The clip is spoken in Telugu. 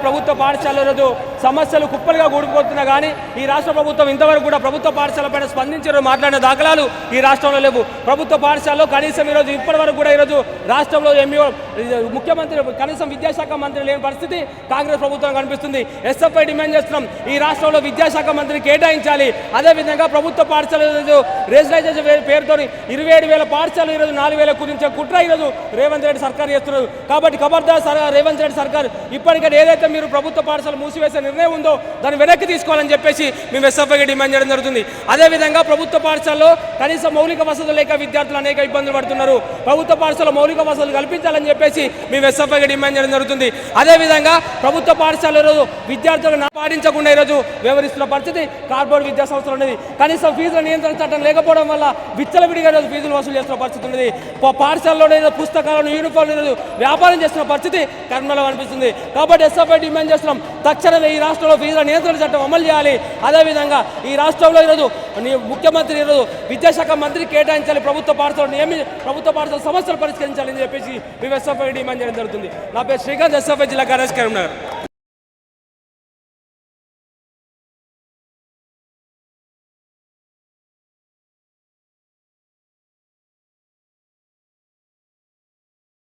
ప్రభుత్వ పాఠశాల ఈరోజు సమస్యలు కుప్పలుగా కూడిపోతున్నా కానీ ఈ రాష్ట్ర ప్రభుత్వం ఇంతవరకు కూడా ప్రభుత్వ పాఠశాలపైన స్పందించారు మాట్లాడిన దాఖలాలు ఈ రాష్ట్రంలో లేవు. ప్రభుత్వ పాఠశాలలో కనీసం ఈరోజు ఇప్పటి వరకు కూడా ఈరోజు రాష్ట్రంలో ముఖ్యమంత్రి కనీసం విద్యాశాఖ మంత్రి లేని పరిస్థితి కాంగ్రెస్ ప్రభుత్వం కనిపిస్తుంది. ఎస్ఎఫ్ఐ డిమాండ్ చేస్తున్నాం, ఈ రాష్ట్రంలో విద్యాశాఖ మంత్రిని కేటాయించాలి. అదేవిధంగా ప్రభుత్వ పాఠశాల రేషనలైజేషన్ పేరుతో 27,000 పాఠశాలలు ఈరోజు 4,000 కుదించే కుట్ర ఈరోజు రేవంత్ రెడ్డి సర్కార్ చేస్తున్నారు. కాబట్టి ఖబర్దార్ రేవంత్ రెడ్డి సర్కార్ ఇప్పటికే ఏదైతే మీరు ప్రభుత్వ పాఠశాల మూసివేసే నిర్ణయం ఉందో దాన్ని వెనక్కి తీసుకోవాలని చెప్పేసి మేము ఎస్ఎఫ్ఐకి డిమాండ్ చేయడం జరుగుతుంది. అదేవిధంగా ప్రభుత్వ పాఠశాలలో కనీసం మౌలిక వసతులు లేక విద్యార్థులు అనేక ఇబ్బందులు పడుతున్నారు. ప్రభుత్వ పాఠశాల మౌలిక వసతులు కల్పించాలని చెప్పేసి మేము ఎస్ఎఫ్ఐకి డిమాండ్ చేయడం జరుగుతుంది. అదేవిధంగా ప్రభుత్వ పాఠశాల ఈరోజు విద్యార్థులకు పాటించకుండా ఈరోజు వ్యవహరిస్తున్న పరిస్థితి కార్పొరేట్ విద్యా సంస్థలు ఉన్నది. కనీసం ఫీజుల నియంత్రణ చట్టం లేకపోవడం వల్ల విచ్చలవిడిగా ఈరోజు ఫీజులు వసూలు చేస్తున్న పరిస్థితి ఉన్నది. పాఠశాలలో పుస్తకాలను యూనిఫామ్ ఈరోజు వ్యాపారం చేస్తున్న పరిస్థితి కర్నూలులో కనిపిస్తుంది. కాబట్టి ఎస్ఎఫ్ఐ డిమాండ్ చేస్తున్నాం, తక్షణమే ఈ రాష్ట్రంలో ఫీజుల నియంత్రణ చట్టం అమలు చేయాలి. అదేవిధంగా ఈ రాష్ట్రంలో ఈరోజు ముఖ్యమంత్రి ఈరోజు విద్యాశాఖ మంత్రి కేటాయించాలి, ప్రభుత్వ పాఠశాల సమస్యలు పరిష్కరించాలని చెప్పేసి మేము ఎస్ఎఫ్ఐ డిమాండ్ చేయడం జరుగుతుంది. నా పేరు శ్రీకాంత్, ఎస్ఎఫ్ఐ జిల్లా కార్యదర్శి కరీంనగర్.